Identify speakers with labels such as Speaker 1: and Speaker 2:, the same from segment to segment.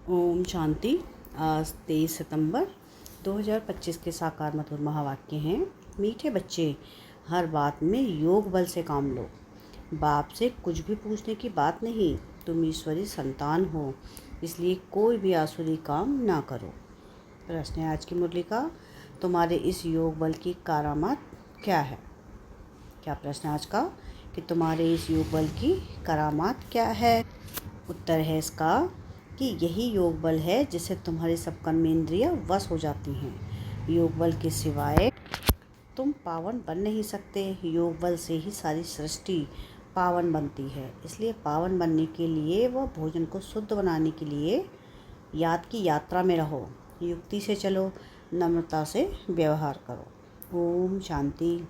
Speaker 1: ओम शांति। आज 23 सितंबर 2025 के साकार मधुर महावाक्य हैं। मीठे बच्चे, हर बात में योग बल से काम लो। बाप से कुछ भी पूछने की बात नहीं। तुम ईश्वरी संतान हो, इसलिए कोई भी आसुरी काम ना करो। प्रश्न है आज की मुरली का, तुम्हारे इस योग बल की करामात क्या है? क्या प्रश्न आज का कि तुम्हारे इस योग बल की करामात क्या है? उत्तर है इसका कि यही योग बल है जिससे तुम्हारी सब कर्मेंद्रियां वश हो जाती हैं। योग बल के सिवाय तुम पावन बन नहीं सकते। योग बल से ही सारी सृष्टि पावन बनती है। इसलिए पावन बनने के लिए व भोजन को शुद्ध बनाने के लिए याद की यात्रा में रहो। युक्ति से चलो, नम्रता से व्यवहार करो। ओम शांति।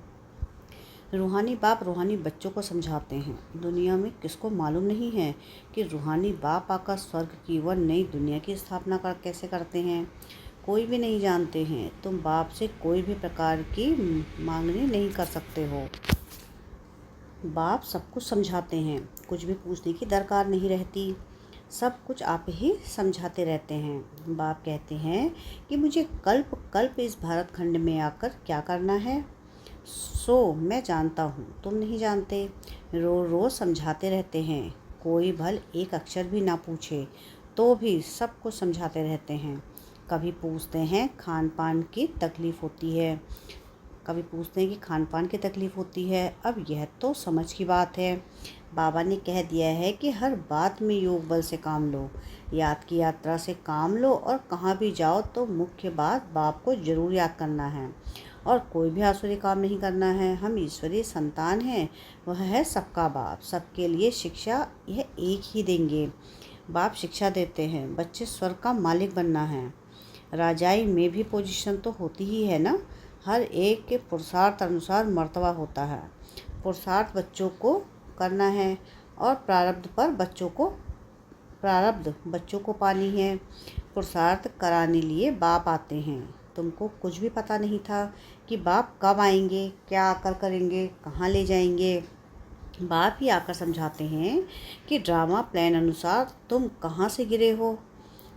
Speaker 1: रूहानी बाप रूहानी बच्चों को समझाते हैं। दुनिया में किसको मालूम नहीं है कि रूहानी बाप आकर स्वर्ग की व नई दुनिया की स्थापना कैसे करते हैं। कोई भी नहीं जानते हैं। तुम बाप से कोई भी प्रकार की मांगनी नहीं कर सकते हो। बाप सब कुछ समझाते हैं, कुछ भी पूछने की दरकार नहीं रहती। सब कुछ आप ही समझाते रहते हैं। बाप कहते हैं कि मुझे कल्प कल्प इस भारत खंड में आकर क्या करना है। मैं जानता हूँ, तुम नहीं जानते। रोज समझाते रहते हैं। कोई भल एक अक्षर भी ना पूछे तो भी सब कुछ समझाते रहते हैं। कभी पूछते हैं खान पान की तकलीफ़ होती है, कभी पूछते हैं कि खान पान की तकलीफ़ होती है। अब यह तो समझ की बात है। बाबा ने कह दिया है कि हर बात में योग बल से काम लो, याद की यात्रा से काम लो, और कहाँ भी जाओ तो मुख्य बात बाप को जरूर याद करना है और कोई भी आसुरी काम नहीं करना है। हम ईश्वरीय संतान हैं, वह है सबका बाप। सबके लिए शिक्षा यह एक ही देंगे। बाप शिक्षा देते हैं, बच्चे स्वर्ग का मालिक बनना है। राजाई में भी पोजीशन तो होती ही है ना। हर एक के पुरुषार्थ अनुसार मर्तबा होता है। पुरुषार्थ बच्चों को करना है और प्रारब्ध बच्चों को पानी है। पुरुषार्थ कराने लिए बाप आते हैं। तुमको कुछ भी पता नहीं था कि बाप कब आएंगे, क्या आकर करेंगे, कहाँ ले जाएंगे। बाप ही आकर समझाते हैं कि ड्रामा प्लान अनुसार तुम कहाँ से गिरे हो,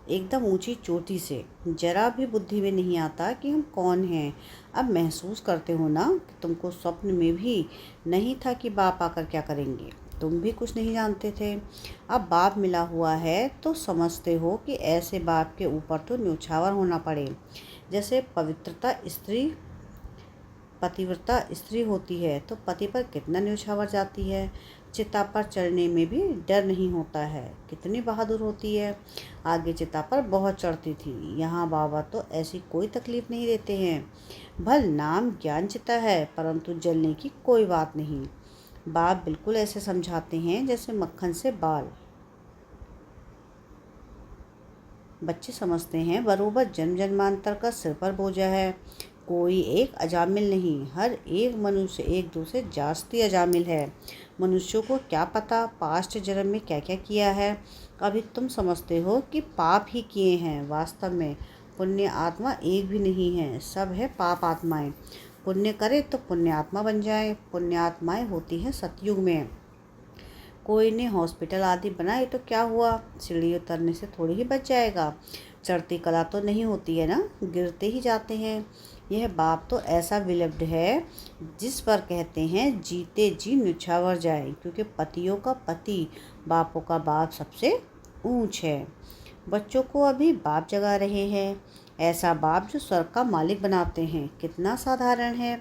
Speaker 1: एकदम ऊंची चोटी से। जरा भी बुद्धि में नहीं आता कि हम कौन हैं। अब महसूस करते हो ना कि तुमको स्वप्न में भी नहीं था कि बाप आकर क्या करेंगे। तुम भी कुछ नहीं जानते थे। अब बाप मिला हुआ है तो समझते हो कि ऐसे बाप के ऊपर तो न्योछावर होना पड़े। जैसे पतिव्रता स्त्री होती है तो पति पर कितना न्योछावर जाती है। चिता पर चढ़ने में भी डर नहीं होता है। कितनी बहादुर होती है। आगे चिता पर बहुत चढ़ती थी। यहाँ बाबा तो ऐसी कोई तकलीफ नहीं देते हैं। भल नाम ज्ञान चिता है, परंतु जलने की कोई बात नहीं। बाप बिल्कुल ऐसे समझाते हैं जैसे मक्खन से बाल। बच्चे समझते हैं बरोबर जन्म जन्मांतर का सिर पर बोझा है। कोई एक अजामिल नहीं, हर एक मनुष्य एक दूसरे जास्ती अजामिल है। मनुष्यों को क्या पता पास्ट जन्म में क्या क्या किया है। अभी तुम समझते हो कि पाप ही किए हैं। वास्तव में पुण्य आत्मा एक भी नहीं है, सब है पाप आत्माएं। पुण्य करे तो पुण्य आत्मा बन जाए। पुण्य आत्माएं होती हैं सतयुग में। कोई ने हॉस्पिटल आदि बनाए तो क्या हुआ, सीढ़ी उतरने से थोड़ी ही बच जाएगा। चढ़ती कला तो नहीं होती है ना, गिरते ही जाते हैं। यह बाप तो ऐसा विलब्ध है जिस पर कहते हैं जीते जी न्योछावर जाए, क्योंकि पतियों का पति बापों का बाप सबसे ऊंच है। बच्चों को अभी बाप जगा रहे हैं, ऐसा बाप जो स्वर्ग का मालिक बनाते हैं। कितना साधारण है।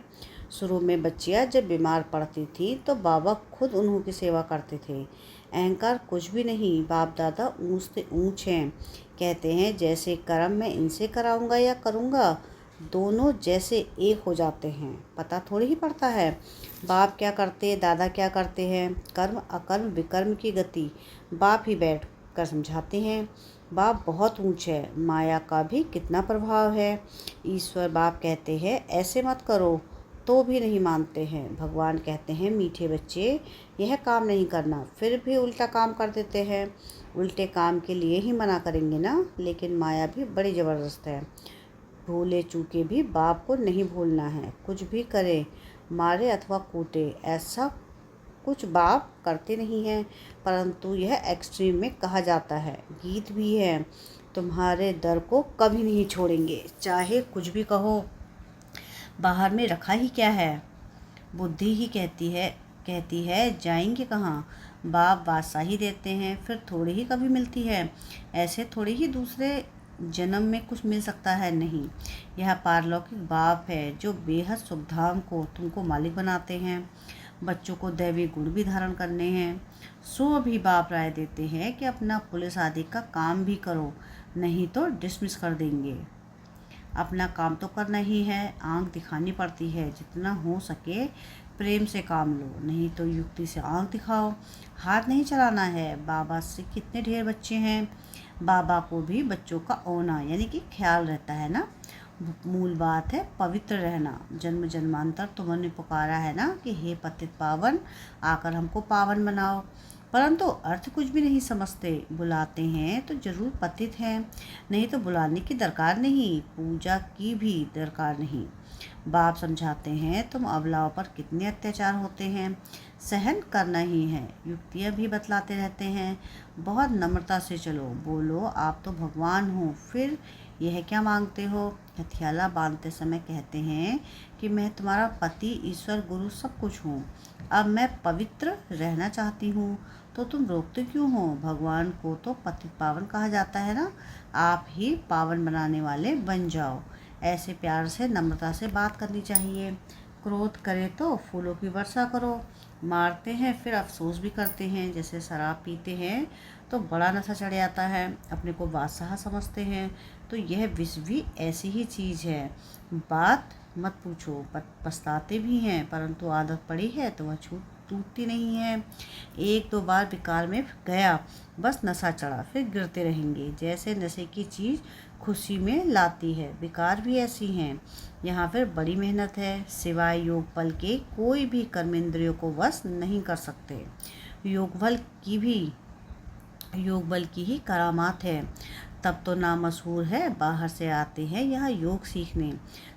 Speaker 1: शुरू में बच्चियाँ जब बीमार पड़ती थी तो बाबा खुद उन्हों की सेवा करते थे। अहंकार कुछ भी नहीं। बाप दादा ऊंच से ऊंच हैं। कहते हैं जैसे कर्म मैं इनसे कराऊंगा या करूंगा, दोनों जैसे एक हो जाते हैं। पता थोड़ी ही पड़ता है बाप क्या करते दादा क्या करते हैं। कर्म अकर्म विकर्म की गति बाप ही बैठ कर समझाते हैं। बाप बहुत ऊंच है। माया का भी कितना प्रभाव है। ईश्वर बाप कहते हैं ऐसे मत करो तो भी नहीं मानते हैं। भगवान कहते हैं मीठे बच्चे यह काम नहीं करना, फिर भी उल्टा काम कर देते हैं। उल्टे काम के लिए ही मना करेंगे ना। लेकिन माया भी बड़ी ज़बरदस्त है। भूले चूके भी बाप को नहीं भूलना है। कुछ भी करे, मारे अथवा कूटे, ऐसा कुछ बाप करते नहीं हैं, परंतु यह एक्सट्रीम में कहा जाता है। गीत भी है, तुम्हारे दर को कभी नहीं छोड़ेंगे, चाहे कुछ भी कहो। बाहर में रखा ही क्या है, बुद्धि ही कहती है जाएंगे कहाँ। बाप बादशाही देते हैं, फिर थोड़ी ही कभी मिलती है। ऐसे थोड़ी ही दूसरे जन्म में कुछ मिल सकता है, नहीं। यह पारलौकिक बाप है जो बेहद सुखधाम को तुमको मालिक बनाते हैं। बच्चों को दैवी गुण भी धारण करने हैं। सो भी बाप राय देते हैं कि अपना पुलिस आदि का काम भी करो, नहीं तो डिसमिस कर देंगे। अपना काम तो करना ही है, आंख दिखानी पड़ती है। जितना हो सके प्रेम से काम लो, नहीं तो युक्ति से आंख दिखाओ। हाथ नहीं चलाना है। बाबा से कितने ढेर बच्चे हैं, बाबा को भी बच्चों का होना यानी कि ख्याल रहता है ना। मूल बात है पवित्र रहना। जन्म जन्मांतर तुमने पुकारा है ना कि हे पतित पावन, आकर हमको पावन बनाओ, परंतु अर्थ कुछ भी नहीं समझते। बुलाते हैं तो जरूर पतित हैं, नहीं तो बुलाने की दरकार नहीं, पूजा की भी दरकार नहीं। बाप समझाते हैं तुम अबलाओं पर कितने अत्याचार होते हैं, सहन करना ही है। युक्तियाँ भी बतलाते रहते हैं। बहुत नम्रता से चलो, बोलो आप तो भगवान हो, फिर यह क्या मांगते हो। हथियाला बांधते समय कहते हैं कि मैं तुम्हारा पति, ईश्वर, गुरु सब कुछ हूँ। अब मैं पवित्र रहना चाहती हूँ, तो तुम रोकते क्यों हो। भगवान को तो पतित पावन कहा जाता है ना, आप ही पावन बनाने वाले बन जाओ। ऐसे प्यार से नम्रता से बात करनी चाहिए। क्रोध करे तो फूलों की वर्षा करो। मारते हैं फिर अफसोस भी करते हैं। जैसे शराब पीते हैं तो बड़ा नशा चढ़ जाता है, अपने को बादशाह समझते हैं, तो यह विष भी ऐसी ही चीज़ है। बात मत पूछो, पछताते भी हैं, परंतु आदत पड़ी है तो वह टूटती नहीं है। एक दो बार विकार में गया, बस नशा चढ़ा, फिर गिरते रहेंगे। जैसे नशे की चीज़ खुशी में लाती है, विकार भी ऐसी हैं। यहाँ फिर बड़ी मेहनत है। सिवाय योग बल के कोई भी कर्मेंद्रियों को वश नहीं कर सकते। योग बल की ही करामात है। तब तो नाम मशहूर है, बाहर से आते हैं यहाँ योग सीखने,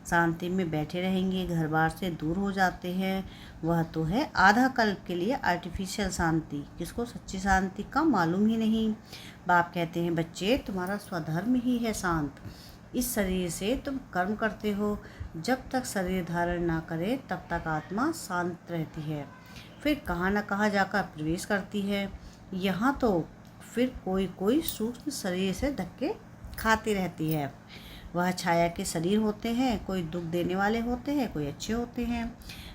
Speaker 1: शांति में बैठे रहेंगे, घर बार से दूर हो जाते हैं। वह तो है आधा कल्प के लिए आर्टिफिशियल शांति, किसको सच्ची शांति का मालूम ही नहीं। बाप कहते हैं बच्चे, तुम्हारा स्वधर्म ही है शांत। इस शरीर से तुम कर्म करते हो, जब तक शरीर धारण ना करे तब तक आत्मा शांत रहती है, फिर कहाँ न कहाँ जाकर प्रवेश करती है। यहाँ तो फिर कोई सूक्ष्म शरीर से धक्के खाती रहती है। वह छाया के शरीर होते हैं, कोई दुख देने वाले होते हैं, कोई अच्छे होते हैं।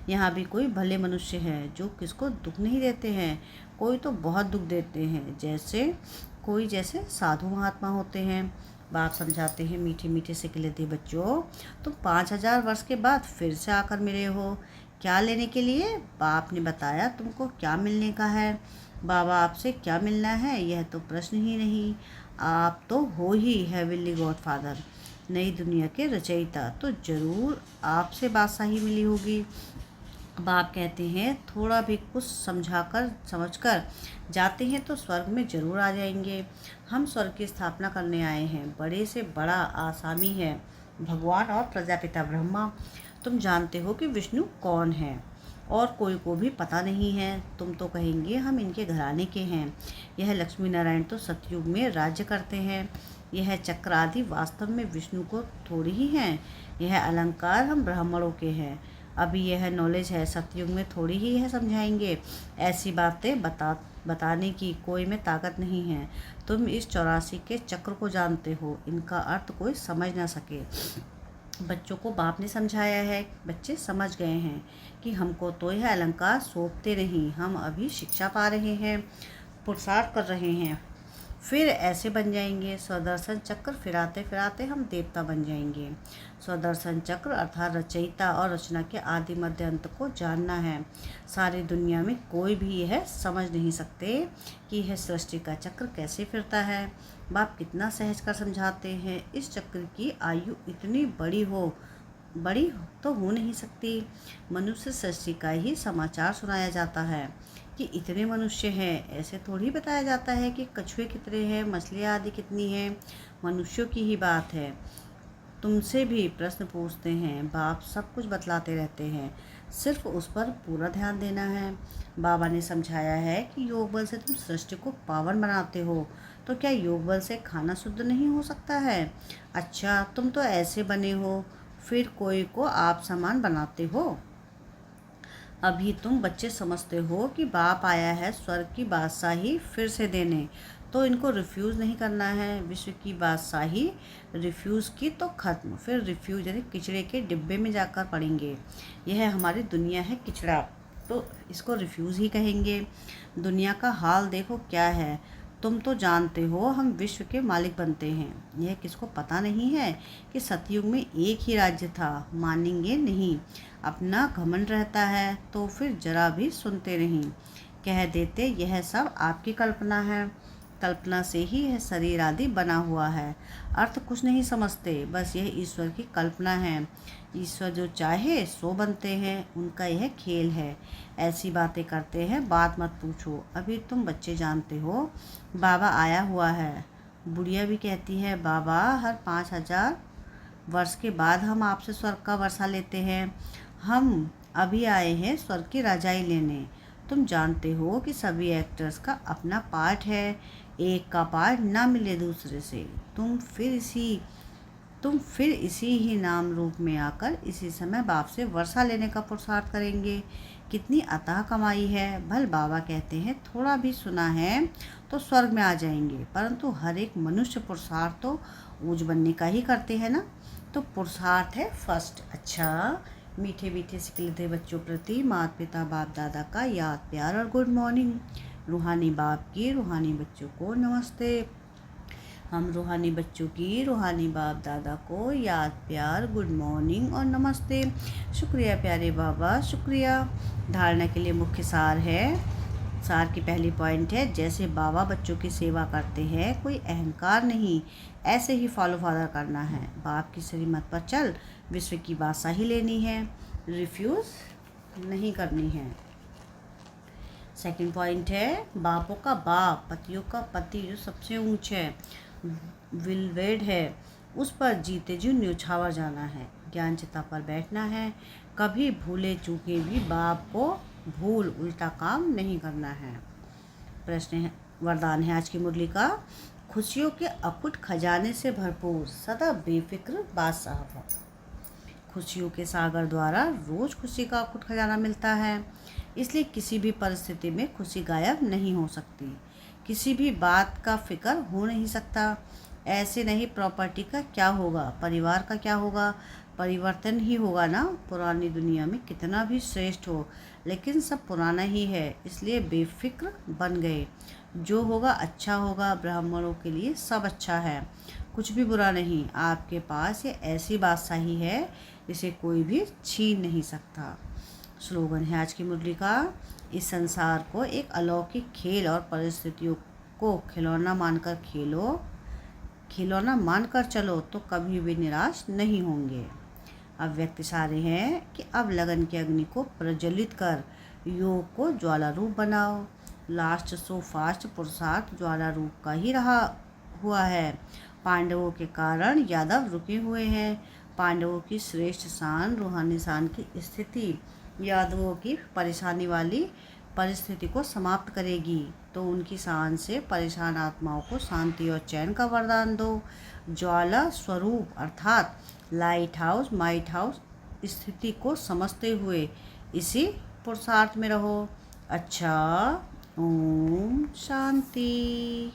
Speaker 1: यहाँ भी कोई भले मनुष्य हैं जो किसको दुख नहीं देते हैं, कोई तो बहुत दुख देते हैं। जैसे साधु महात्मा होते हैं। बाप समझाते हैं मीठे मीठे से कहते बच्चों, तुम 5000 वर्ष के बाद फिर से आकर मिले हो, क्या लेने के लिए। बाप ने बताया तुमको क्या मिलने का है। बाबा आपसे क्या मिलना है यह तो प्रश्न ही नहीं, आप तो हो ही हेवनली गॉडफादर, नई दुनिया के रचयिता, तो जरूर आपसे बादशाही मिली होगी। बाप कहते हैं थोड़ा भी कुछ समझकर जाते हैं तो स्वर्ग में जरूर आ जाएंगे। हम स्वर्ग की स्थापना करने आए हैं। बड़े से बड़ा आसामी है भगवान और प्रजापिता ब्रह्मा। तुम जानते हो कि विष्णु कौन है, और कोई को भी पता नहीं है। तुम तो कहेंगे हम इनके घराने के हैं। यह लक्ष्मी नारायण तो सतयुग में राज्य करते हैं। यह चक्र आदि वास्तव में विष्णु को थोड़ी ही हैं। यह अलंकार हम ब्राह्मणों के हैं। अभी यह नॉलेज है, सतयुग में थोड़ी ही है समझाएंगे। ऐसी बातें बताने की कोई में ताकत नहीं है। तुम इस 84 के चक्र को जानते हो, इनका अर्थ कोई समझ ना सके। बच्चों को बाप ने समझाया है, बच्चे समझ गए हैं कि हमको तो यह अलंकार सौंपते नहीं, हम अभी शिक्षा पा रहे हैं, पुरुषार्थ कर रहे हैं, फिर ऐसे बन जाएंगे। स्वदर्शन चक्र फिराते फिराते हम देवता बन जाएंगे। स्वदर्शन चक्र अर्थात रचयिता और रचना के आदि मध्य अंत को जानना है। सारी दुनिया में कोई भी यह समझ नहीं सकते कि यह सृष्टि का चक्र कैसे फिरता है। बाप कितना सहज कर समझाते हैं। इस चक्र की आयु इतनी बड़ी तो हो नहीं सकती। मनुष्य सृष्टि का ही समाचार सुनाया जाता है कि इतने मनुष्य हैं। ऐसे थोड़ी बताया जाता है कि कछुए कितने हैं, मछलियाँ आदि कितनी हैं। मनुष्यों की ही बात है। तुमसे भी प्रश्न पूछते हैं, बाप सब कुछ बतलाते रहते हैं। सिर्फ उस पर पूरा ध्यान देना है। बाबा ने समझाया है कि योग बल से तुम सृष्टि को पावन बनाते हो, तो क्या योग बल से खाना शुद्ध नहीं हो सकता है? अच्छा, तुम तो ऐसे बने हो, फिर कोई को आप समान बनाते हो। अभी तुम बच्चे समझते हो कि बाप आया है स्वर्ग की बादशाही फिर से देने, तो इनको रिफ्यूज़ नहीं करना है। विश्व की बादशाही रिफ्यूज़ की तो ख़त्म, फिर रिफ्यूज यानी किचड़े के डिब्बे में जाकर पड़ेंगे। यह हमारी दुनिया है किचड़ा, तो इसको रिफ्यूज़ ही कहेंगे। दुनिया का हाल देखो क्या है। तुम तो जानते हो हम विश्व के मालिक बनते हैं। यह किसको पता नहीं है कि सतयुग में एक ही राज्य था। मानेंगे नहीं। अपना घमंड रहता है तो फिर जरा भी सुनते नहीं। कह देते यह सब आपकी कल्पना है। कल्पना से ही यह शरीर आदि बना हुआ है। अर्थ कुछ नहीं समझते, बस यह ईश्वर की कल्पना है। ईश्वर जो चाहे सो बनते हैं, उनका यह खेल है। ऐसी बातें करते हैं, बात मत पूछो। अभी तुम बच्चे जानते हो बाबा आया हुआ है। बुढ़िया भी कहती है बाबा हर 5000 वर्ष के बाद हम आपसे स्वर्ग का वर्षा लेते हैं। हम अभी आए हैं स्वर्ग की रजाई लेने। तुम जानते हो कि सभी एक्टर्स का अपना पार्ट है। एक का पार्ट ना मिले दूसरे से, तुम फिर इसी ही नाम रूप में आकर इसी समय बाप से वर्षा लेने का पुरुषार्थ करेंगे। कितनी अतः कमाई है। भल बाबा कहते हैं थोड़ा भी सुना है तो स्वर्ग में आ जाएंगे, परंतु हर एक मनुष्य पुरुषार्थ तो ऊंच बनने का ही करते हैं ना। तो पुरुषार्थ है फर्स्ट। अच्छा, मीठे मीठे सिकलते बच्चों प्रति माता पिता बाप दादा का याद प्यार और गुड मॉर्निंग। रूहानी बाप की रूहानी बच्चों को नमस्ते। हम रूहानी बच्चों की रूहानी बाप दादा को याद प्यार गुड मॉर्निंग और नमस्ते। शुक्रिया प्यारे बाबा, शुक्रिया। धारणा के लिए मुख्य सार है। सार की पहली पॉइंट है, जैसे बाबा बच्चों की सेवा करते हैं, कोई अहंकार नहीं, ऐसे ही फॉलो फादर करना है। बाप की श्रीमत पर चल, विश्व की बादशाही लेनी है, रिफ्यूज़ नहीं करनी है। सेकंड पॉइंट है, बापों का बाप पतियों का पति जो सबसे ऊंच है, विलवेड है, उस पर जीते जी न्यौछावर जाना है। ज्ञान चिता पर बैठना है। कभी भूले चूके भी बाप को भूल उल्टा काम नहीं करना है। प्रश्न है, वरदान है आज की मुरली का, खुशियों के अकुट खजाने से भरपूर सदा बेफिक्र बादशाह हो। खुशियों के सागर द्वारा रोज खुशी का अकुट खजाना मिलता है, इसलिए किसी भी परिस्थिति में खुशी गायब नहीं हो सकती। किसी भी बात का फिक्र हो नहीं सकता। ऐसे नहीं प्रॉपर्टी का क्या होगा, परिवार का क्या होगा, परिवर्तन ही होगा ना। पुरानी दुनिया में कितना भी श्रेष्ठ हो, लेकिन सब पुराना ही है, इसलिए बेफिक्र बन गए। जो होगा अच्छा होगा। ब्राह्मणों के लिए सब अच्छा है, कुछ भी बुरा नहीं। आपके पास ये ऐसी बादशाही है जिसे कोई भी छीन नहीं सकता। स्लोगन है आज की मुरली का, इस संसार को एक अलौकिक खेल और परिस्थितियों को खिलौना मानकर खेलो, खिलौना मानकर चलो तो कभी भी निराश नहीं होंगे। अब व्यक्ति सारे हैं कि अब लगन की अग्नि को प्रज्वलित कर योग को ज्वाला रूप बनाओ। लास्ट सो फास्ट पुरुषार्थ ज्वाला रूप का ही रहा हुआ है। पांडवों के कारण यादव रुके हुए हैं। पांडवों की श्रेष्ठ शान रूहानी शान की स्थिति यादवों की परेशानी वाली परिस्थिति को समाप्त करेगी, तो उनकी शान से परेशान आत्माओं को शांति और चैन का वरदान दो। ज्वाला स्वरूप अर्थात लाइट हाउस माइट हाउस स्थिति को समझते हुए इसी पुरुषार्थ में रहो। अच्छा, ओम शांति।